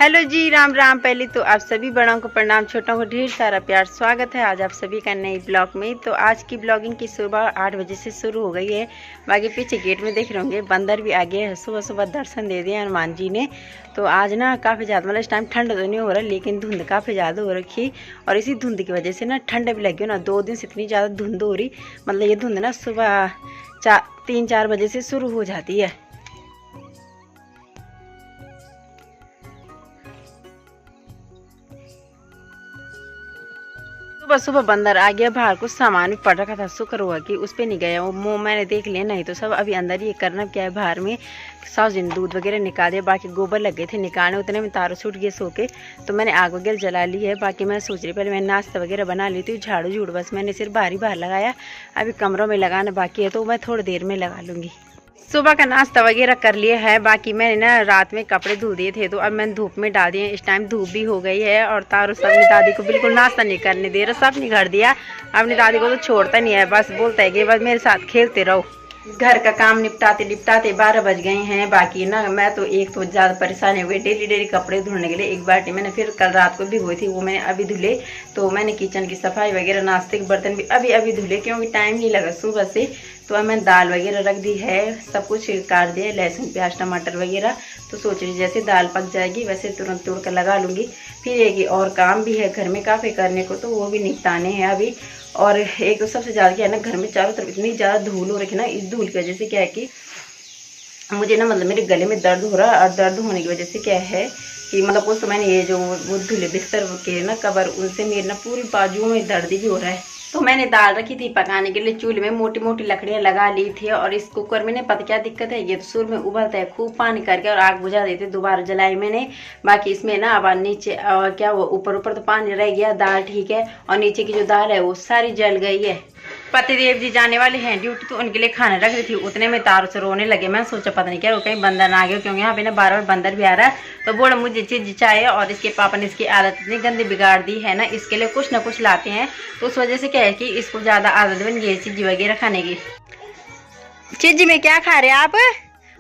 Hello जी, राम राम। पहले तो आप सभी बड़ों को प्रणाम, छोटों को ढेर सारा प्यार। स्वागत है आज आप सभी का नई ब्लॉग में। तो आज की ब्लॉगिंग की सुबह 8 बजे से शुरू हो गई है। बाकी पीछे गेट में देख रहे होंगे बंदर भी आ गए हैं। सुबह सुबह दर्शन दे दिए हनुमान जी ने। तो आज ना काफ़ी ज़्यादा मतलब इस टाइम ठंड तो नहीं हो रहा, लेकिन धुंध काफ़ी ज़्यादा हो रखी। और इसी धुंध की वजह से ना ठंड भी लगी ना, 2 दिन से इतनी ज़्यादा धुंध हो रही। मतलब ये धुंध ना सुबह 3-4 बजे से शुरू हो जाती है। सुबह सुबह बंदर आ गया बाहर, कुछ सामान भी पड़ रखा था, शुक्र हुआ कि उस पर नहीं गया। वो मुँह मैंने देख लिया, नहीं तो सब अभी अंदर ही करना क्या है। बाहर में सास जी ने दूध वगैरह निकाल दिया, बाकी गोबर लग गए थे निकालने, उतने में तारों छूट गए सो के। तो मैंने आग वगैरह जला ली है। बाकी मैं सोच रही पहले मैंने नाश्ता वगैरह बना ली थी, झाड़ू झूड़ बस मैंने सिर्फ बाहर लगाया। अभी कमरों में लगाना बाकी है, तो मैं थोड़ी देर में लगा लूँगी। सुबह का नाश्ता वगैरह कर लिया है। बाकी मैंने ना रात में कपड़े धो दिए थे, तो अब मैंने धूप में डाल दिए। इस टाइम धूप भी हो गई है। और तारू सब अपनी दादी को बिल्कुल नाश्ता नहीं करने दे रहा, सब नहीं घर दिया। अपनी दादी को तो छोड़ता नहीं है, बस बोलता है कि बस मेरे साथ खेलते रहो। घर का काम निपटाते निपटाते 12 बज गए हैं। बाकी ना मैं तो एक तो ज़्यादा परेशान हो गई डेली कपड़े धुलने के लिए। एक बाल्टी मैंने फिर कल रात को भी हुई थी, वो मैंने अभी धुले। तो मैंने किचन की सफाई वगैरह, नाश्ते के बर्तन भी अभी धुले, क्योंकि टाइम नहीं लगा सुबह से। तो अब मैंने दाल वगैरह रख दी है, सब कुछ काट दिया, लहसुन प्याज टमाटर वगैरह। तो सोच रही जैसे दाल पक जाएगी वैसे तुरंत तोड़ कर लगा लूँगी। फिर एक और काम भी है घर में काफ़ी करने को, तो वो भी निपटाने हैं अभी। और एक तो सबसे ज़्यादा क्या है ना, घर में चारों तरफ इतनी ज़्यादा धूल हो रखी ना, इस धूल की वजह से क्या है कि मुझे ना मतलब मेरे गले में दर्द हो रहा है। और दर्द होने की वजह से क्या है कि मतलब उस मैंने ये जो वो धुले बिस्तर के ना कवर, उनसे मेरे ना पूरी बाजुओं में दर्द भी हो रहा है। तो मैंने दाल रखी थी पकाने के लिए, चूल्हे में मोटी मोटी लकड़ियाँ लगा ली थी। और इस कुकर में नहीं पता क्या दिक्कत है, ये तो शुरू में उबलता है खूब पानी करके और आग बुझा देते, दोबारा जलाई मैंने। बाकी इसमें ना अब नीचे क्या वो ऊपर तो पानी रह गया, दाल ठीक है। और नीचे की जो दाल है वो सारी जल गई है। पतिदेव जी जाने वाले हैं ड्यूटी, तो उनके लिए खाना रख रही थी। उतने में तारों से रोने लगे। मैं सोचा पता नहीं क्या वो कहीं बंदर ना आ गया, क्योंकि यहाँ पे ना बार बार बंदर भी आ रहा है। तो बोला मुझे चीज चाहिए, और इसके पापा ने इसकी आदत इतनी गंदी बिगाड़ दी है ना, इसके लिए कुछ ना कुछ लाते हैं। तो उस वजह से क्या है कि इसको ज्यादा आदत बन गई है चीज वगैरह खाने की। चीज में क्या खा रहे हैं आप?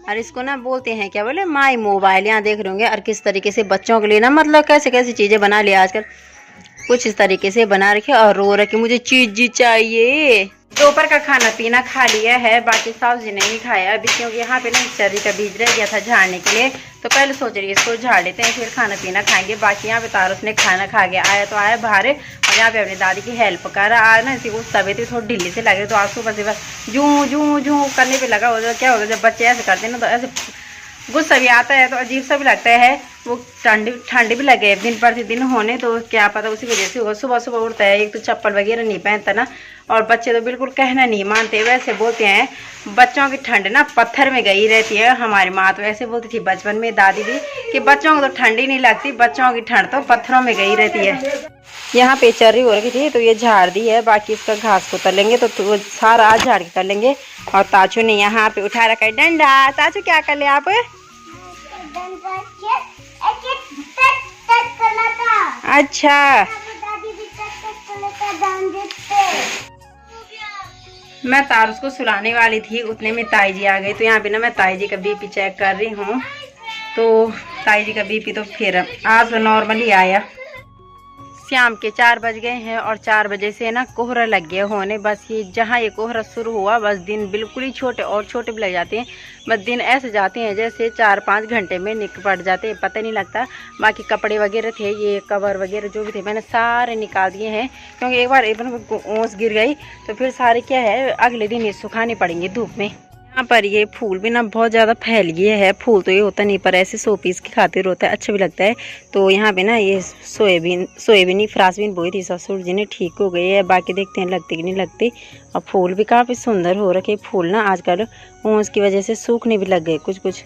और इसको ना बोलते हैं क्या बोले, माई मोबाइल। यहाँ देख रहे होंगे। और किस तरीके से बच्चों के लिए ना मतलब कैसे कैसे चीजें बना लिया आजकल, कुछ इस तरीके से बना रखे और रो रखे मुझे चीज चाहिए। दोपहर का खाना पीना खा लिया है। बाकी सास जी ने नहीं खाया अभी, क्योंकि यहाँ पे ना चर्री का बीज रह गया था झाड़ने के लिए। तो पहले सोच रही है इसको झाड़ लेते हैं, फिर खाना पीना खाएंगे। बाकी यहाँ पे तारुस ने खाना खा गया, आया तो आया बाहर, और यहाँ पे अपनी दादी की हेल्प कर रहा। आज ना इसी को तबीयत भी थोड़ी ढीली से लग रही, तो आज सुबह से बस जूं जूं जूं करने पे लगा होता। क्या होता है जब बच्चे ऐसे करते हैं ना, तो ऐसे गुस्सा भी आता है, तो अजीब सा भी लगता है। वो ठंड भी लगे दिन प्रतिदिन होने, तो क्या पता उसी वजह से होगा। सुबह सुबह उठता है, एक तो चप्पल वगैरह नहीं पहनता ना। और बच्चे तो बिल्कुल कहना नहीं मानते। वैसे बोलते हैं बच्चों की ठंड ना पत्थर में गई रहती है। हमारी माँ तो ऐसे बोलती थी बचपन में, दादी भी, कि बच्चों को तो ठंड ही नहीं लगती, बच्चों की ठंड तो पत्थरों में गई रहती है। यहाँ पे चर्री हो रखी थी, तो ये झाड़ दी है। बाकी इसका घास को कर लेंगे, तो वो सारा आज झाड़ के कर लेंगे। और ताचू ने यहाँ पे उठा रखा है डंडा। ताचू क्या कर ले आप? अच्छा, मैं तारुस को सुलाने वाली थी, उतने में ताई जी आ गई। तो यहाँ पे ना मैं ताई जी का बीपी चेक कर रही हूँ। तो ताई जी का बीपी तो फिर आज तो नॉर्मली आया। शाम के 4 बज गए हैं, और 4 बजे से ना कोहरा लग गया होने। बस ये जहाँ ये कोहरा शुरू हुआ, बस दिन बिल्कुल ही छोटे और छोटे भी लग जाते हैं। बस दिन ऐसे जाते हैं जैसे 4-5 घंटे में निपट जाते हैं, पता नहीं लगता। बाकी कपड़े वगैरह थे, ये कवर वगैरह जो भी थे, मैंने सारे निकाल दिए हैं। क्योंकि एक बार ओस गिर गई तो फिर सारे क्या है अगले दिन ये सुखाने पड़ेंगे धूप में। यहाँ पर ये फूल भी ना बहुत ज़्यादा फैल गया है। फूल तो ये होता नहीं, पर ऐसे 100 पीस की खातिर होता है, अच्छा भी लगता है। तो यहाँ पे ना ये सोयाबीन फ्रांसबीन बोई थी ससुर जी ने, ठीक हो गई है। बाकी देखते हैं लगते कि नहीं लगते। और फूल भी काफ़ी सुंदर हो रखे। फूल ना आजकल ओस की वजह से सूखने भी लग गए कुछ।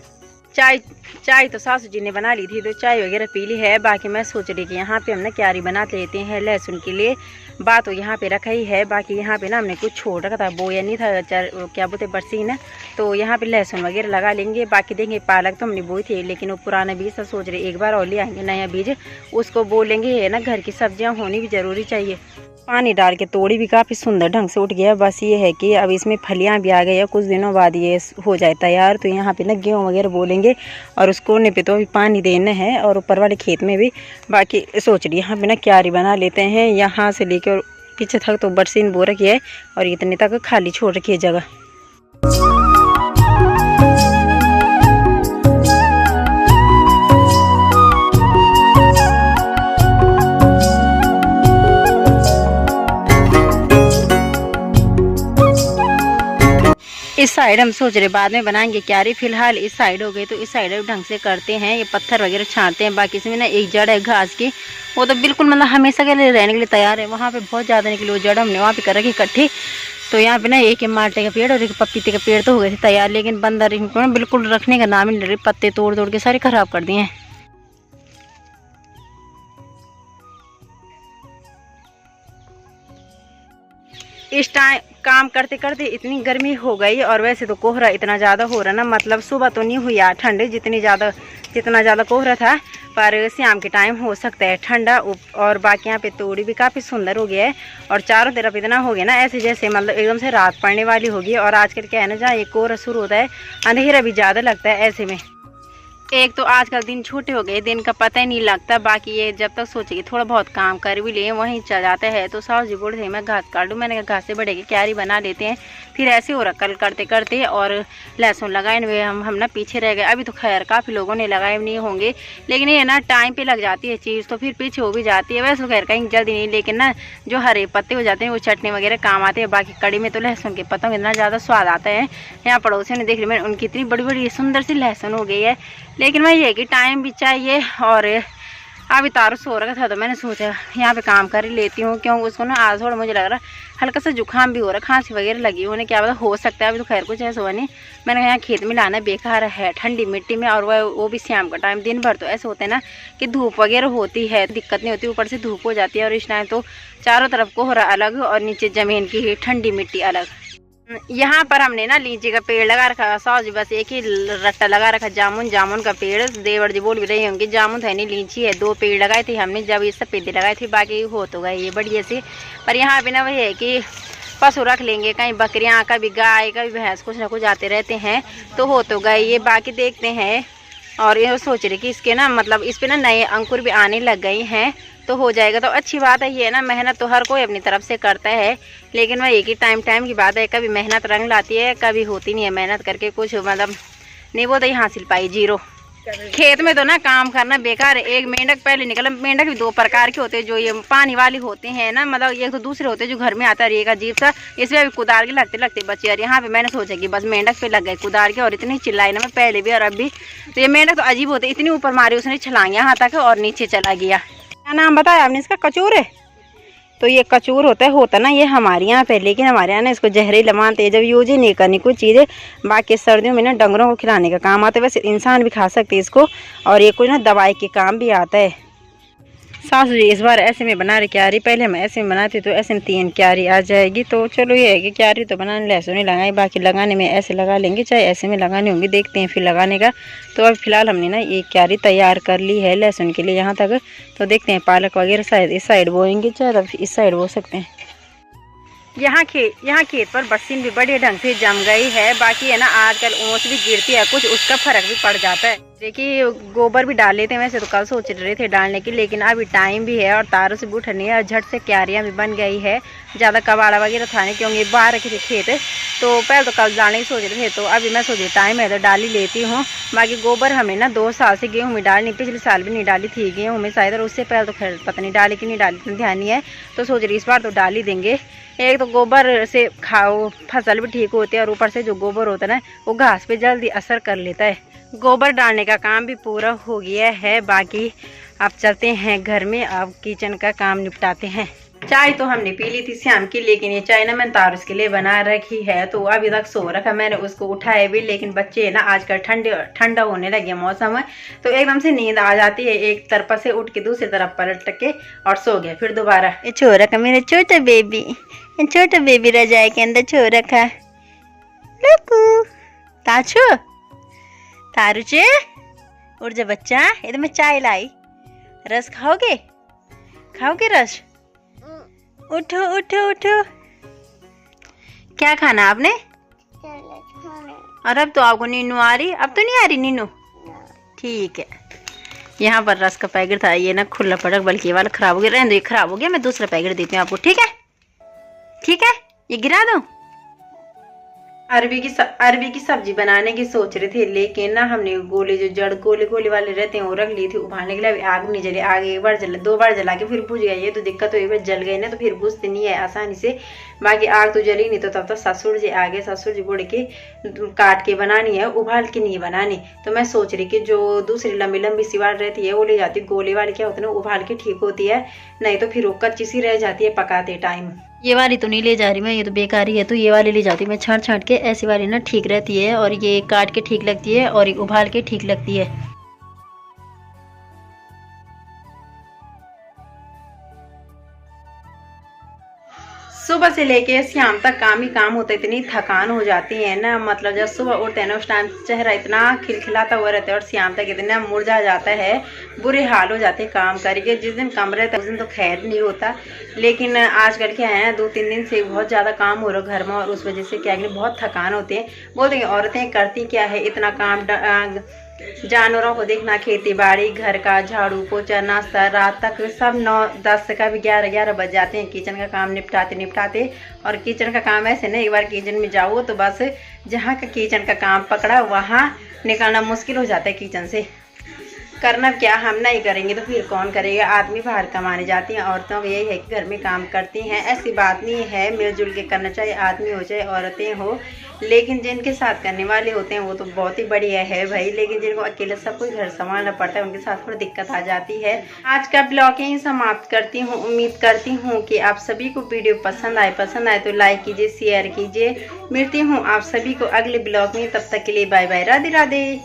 चाय तो सासू जी ने बना ली थी, तो चाय वगैरह पी ली है। बाकी मैं सोच रही कि यहाँ पे हम ना क्यारी बना लेते हैं लहसुन के लिए। बात तो यहाँ पे रखा ही है। बाकी यहाँ पे ना हमने कुछ छोड़ रखा था, बोया नहीं था, क्या बोलते बरसीन, तो यहाँ पे लहसुन वगैरह लगा लेंगे। बाकी देंगे पालक तो हमने बोई थी, लेकिन वो पुराना बीज था, सोच रहे एक बार और ले आएंगे नया बीज, उसको बोलेंगे। है ना, घर की सब्जियाँ होनी भी ज़रूरी चाहिए। पानी डाल के तोड़ी भी काफ़ी सुंदर ढंग से उठ गया। बस ये है कि अब इसमें फलियां भी आ गई है, कुछ दिनों बाद ये हो जाए तैयार। तो यहाँ पे ना गेहूँ वगैरह बोलेंगे और उस कोने पे तो अभी पानी देना है और ऊपर वाले खेत में भी। बाकी सोच रही यहाँ पे ना क्यारी बना लेते हैं, यहाँ से लेके और पीछे तक तो बरसीन बो रखी है और इतने तक खाली छोड़ रखी है जगह। इस साइड हम सोच रहे बाद में बनाएंगे क्यारी, फिलहाल इस साइड हो गई तो इस साइड ढंग से करते हैं। ये पत्थर वगैरह छांटते हैं। बाकी इसमें ना एक जड़ है घास की, वो तो बिल्कुल मतलब हमेशा के लिए रहने के लिए तैयार है। वहाँ पे बहुत ज़्यादा निकली वो जड़, हमने वहाँ पे कर रखी इकट्ठी। तो यहाँ पे ना एक माल्टे का पेड़ और एक पपीते का पेड़ तो हो गए थे तैयार, लेकिन बंदर इनको ना बिल्कुल रखने का नाम ही नहीं ले रहे, पत्ते तोड़ तोड़ के सारे खराब कर दिए हैं। इस टाइम काम करते करते इतनी गर्मी हो गई, और वैसे तो कोहरा इतना ज़्यादा हो रहा ना, मतलब सुबह तो नहीं हुई यार ठंड जितना ज़्यादा कोहरा था, पर शाम के टाइम हो सकता है ठंडा। और बाकी यहाँ पे तोड़ी भी काफ़ी सुंदर हो गया है और चारों तरफ इतना हो गया ना ऐसे जैसे मतलब एकदम से रात पड़ने वाली होगी। और आजकल क्या है ना, जहाँ ये कोहरा शुरू होता है अंधेरा भी ज़्यादा लगता है ऐसे में। एक तो आजकल दिन छोटे हो गए, दिन का पता ही नहीं लगता। बाकी ये जब तक सोचेगी थोड़ा बहुत काम कर भी लिए वहीं चल जाता है। तो साहु जी बोल रहे मैं घास काट दूँ, मैंने कहा घास से बढ़ेगी क्यारी बना लेते हैं। फिर ऐसे हो रहा कल करते करते, और लहसुन लगाए हुए हम ना पीछे रह गए। अभी तो खैर काफ़ी लोगों ने लगाए नहीं होंगे, लेकिन ये ना टाइम पे लग जाती है चीज़ तो फिर पीछे हो भी जाती है। वैसे तो खैर कहीं जल्दी नहीं, लेकिन ना जो हरे पत्ते हो जाते हैं वो चटनी वगैरह काम आते हैं। बाकी कड़ी में तो लहसुन के पत्तों में इतना ज़्यादा स्वाद आता है। यहाँ पड़ोसियों ने देख लिया, मैंने उनकी इतनी बड़ी बड़ी सुंदर सी लहसुन हो गई है, लेकिन वही है कि टाइम भी चाहिए। और अभी तारू सो रखा था तो मैंने सोचा यहाँ पे काम कर ही लेती हूँ, क्यों उसको ना आज थोड़ा मुझे लग रहा हल्का सा जुकाम भी हो रहा, खांसी वगैरह लगी होने क्या पता, हो सकता है। अभी तो खैर कुछ ऐसा हुआ नहीं। मैंने यहाँ खेत में लाना बेकार है ठंडी मिट्टी में, और वो भी शाम का टाइम। दिन भर तो ऐसे होते हैं ना कि धूप वगैरह होती है, दिक्कत नहीं होती, ऊपर से धूप हो जाती है। और इस टाइम तो चारों तरफ कोहरा अलग और नीचे ज़मीन की ठंडी मिट्टी अलग। यहाँ पर हमने ना लीची का पेड़ लगा रखा, साहु जी बस एक ही रट्टा लगा रखा जामुन का पेड़। देवर जी बोल भी रही होंगी जामुन था नहीं लीची है, 2 पेड़ लगाए थे हमने जब ये सफेदे लगाए थे, बाकी हो तो गए ये बढ़िया से। पर यहाँ पे ना वही है कि पशु रख लेंगे, कहीं बकरियाँ कभी गाय कभी भैंस कुछ ना कुछ आते रहते हैं, तो हो तो गए ये। बाकी देखते हैं। और ये सोच रही कि इसके ना मतलब इस पे ना नए अंकुर भी आने लग गए हैं, तो हो जाएगा तो अच्छी बात है। ये ना मेहनत तो हर कोई अपनी तरफ से करता है, लेकिन वह एक ही टाइम की बात है, कभी मेहनत रंग लाती है कभी होती नहीं है मेहनत करके कुछ मतलब नहीं वो नहीं हासिल पाई, जीरो। खेत में तो ना काम करना बेकार है। एक मेंढक पहले निकला, मेंढक भी 2 प्रकार के होते हैं, जो ये पानी वाली होते हैं ना, मतलब एक तो दूसरे होते हैं जो घर में आता है एक अजीब सा, इसमें अभी कुदार के लगते लगते बच्चे। और यहाँ पे मैंने सोचा कि बस मेंढक पे लग गए कुदार के, और इतनी चिल्लाई ना मैं पहले भी और अब भी। तो ये मेंढक तो अजीब होते, इतनी ऊपर मारी उसने छलांग यहाँ तक और नीचे चला गया। क्या नाम बताया आपने इसका? कचूर है। तो ये कचूर होता ना ये हमारे यहाँ पे, लेकिन हमारे यहाँ ना इसको जहरीला मानते हैं, जब यूज ही नहीं करनी कुछ चीज़ें। बाकी सर्दियों में ना डंगरों को खिलाने का काम आता है, वैसे इंसान भी खा सकते हैं इसको, और ये कोई ना दवाई के काम भी आता है। सासू जी इस बार ऐसे में बना रही क्यारी, पहले हम ऐसे में बनाते तो ऐसे में 3 क्यारी आ जाएगी। तो चलो ये है कि क्यारी तो बनाने लहसुन नहीं लगाई, बाकी लगाने में ऐसे लगा लेंगे, चाहे ऐसे में लगानी होंगी, देखते हैं फिर लगाने का। तो अब फिलहाल हमने ना ये क्यारी तैयार कर ली है लहसुन के लिए यहाँ तक। तो देखते हैं पालक वगैरह शायद इस साइड बोएंगे, चाहे इस साइड बो सकते हैं। यहाँ खेत पर बरसीन भी बड़े ढंग से जम गई है। बाकी है ना आजकल ओस भी गिरती है कुछ, उसका फर्क भी पड़ जाता है। देखिए गोबर भी डाल लेते हैं, वैसे तो कल सोच रहे थे डालने की, लेकिन अभी टाइम भी है और तारों से भी उठनी है, और झट से क्यारियाँ भी बन गई है। ज़्यादा कबाड़ा वगैरह था नहीं, क्योंकि बाहर रखे थे खेत, तो पहले तो कल डालने की सोच रहे थे, तो अभी मैं सोच रही टाइम है तो डाल ही लेती हूँ। बाकी गोबर हमने ना 2 साल से गेहूँ में डालनी, पिछले साल भी नहीं डाली थी गेहूँ में शायद, और उससे पहले तो खैर पता नहीं डाली कि नहीं डाली, इतना ध्यान नहीं है। तो सोच रही इस बार तो डाल ही देंगे। एक तो गोबर से खाओ फसल भी ठीक होती है, और ऊपर से जो गोबर होता है ना वो घास पे जल्दी असर कर लेता है। गोबर डालने का काम भी पूरा हो गया है। बाकी अब चलते हैं घर में, अब किचन का काम निपटाते हैं। चाय तो हमने पी ली थी शाम की, लेकिन ये चाय ना मैंने तारुस के लिए बना रखी है, तो अभी तक सो रखा, मैंने उसको उठाया भी, लेकिन बच्चे ना आजकल ठंडा होने लगे मौसम है, तो एकदम से नींद आ जाती है, एक तरफ से उठ के दूसरी तरफ पलट के और सो गया फिर दोबारा। ये छो रखा मेरा छोटा बेबी रजाई के अंदर छो रखा। तारुचे उठ जा बच्चा, ये तो मैं चाय लाई, रस खाओगे रस? उठो उठो उठो। क्या खाना आपने? और अब तो आपको नीनू आ रही, अब तो नहीं आ रही नीनू? ठीक है। यहाँ पर रस का पैकेट था, ये ना खुला पड़ा, बल्कि ये वाला खराब हो गया। रहने दो, ये खराब हो गया, मैं दूसरा पैकेट देती हूँ आपको। ठीक है ठीक है, ये गिरा दो। अरबी की सब्जी बनाने की सोच रहे थे, लेकिन ना हमने गोले जो जड़ गोले गोले वाले रहते हैं वो रख लिए थे उबालने के लिए। अभी आग नहीं जले, आग एक बार जला, 2 बार जला के फिर बुझ गई है तो दिक्कत हो, एक बार जल गई ना तो फिर बुझते नहीं है आसानी से। बाकी आग तो जली नहीं, तो तब तक ससुर जी आ गए। ससुर जी बोले कि काट के बनानी है, उबाल के नहीं बनानी। तो मैं सोच रही कि जो दूसरी लंबी लंबी सिवाड़ रहती है वो ले जाती, गोले वाली क्या होती है ना उबाल के ठीक होती है, नहीं तो फिर वो कच्ची सी रह जाती है पकाते टाइम। ये वाली तो नहीं ले जा रही मैं, ये तो बेकार ही है, तो ये वाली ले जाती मैं छांट छांट के। ऐसी वाली ना ठीक रहती है, और ये काट के ठीक लगती है, और ये उबाल के ठीक लगती है। सुबह से लेके शाम तक काम ही काम होता है, इतनी थकान हो जाती है ना। मतलब जब सुबह उठते हैं ना उस टाइम चेहरा इतना खिलखिलाता हुआ रहता है, और शाम तक इतना मुरझा जाता है, बुरे हाल हो जाते हैं काम करके। जिस दिन कम रहता है उस दिन तो खैर नहीं होता, लेकिन आजकल क्या है 2-3 दिन से बहुत ज़्यादा काम हो रहा है घर में, और उस वजह से क्या है बहुत थकान होती है। बोलते हैं औरतें करती क्या है इतना काम, जानवरों को देखना, खेती बाड़ी, घर का झाड़ू पोछा, नाश्ता, रात तक सब 9-10 का भी 11-11 बज जाते हैं किचन का काम निपटाते निपटाते। और किचन का काम ऐसे ना, एक बार किचन में जाओ तो बस जहाँ का किचन का काम पकड़ा वहाँ निकलना मुश्किल हो जाता है किचन से। करना क्या, हम नहीं करेंगे तो फिर कौन करेगा। आदमी बाहर कमाने जाती हैं, औरतों का यही है कि घर में काम करती हैं। ऐसी बात नहीं है, मिलजुल के करना चाहिए, आदमी हो चाहे औरतें हो। लेकिन जिनके साथ करने वाले होते हैं वो तो बहुत ही बढ़िया है भाई, लेकिन जिनको अकेले सब कुछ घर संभालना पड़ता है उनके साथ थोड़ी दिक्कत आ जाती है। आज का ब्लॉग यहीं समाप्त करती हूँ। उम्मीद करती हूँ कि आप सभी को वीडियो पसंद आए तो लाइक कीजिए, शेयर कीजिए। मिलती हूँ आप सभी को अगले ब्लॉग में, तब तक के लिए बाय बाय, राधे राधे।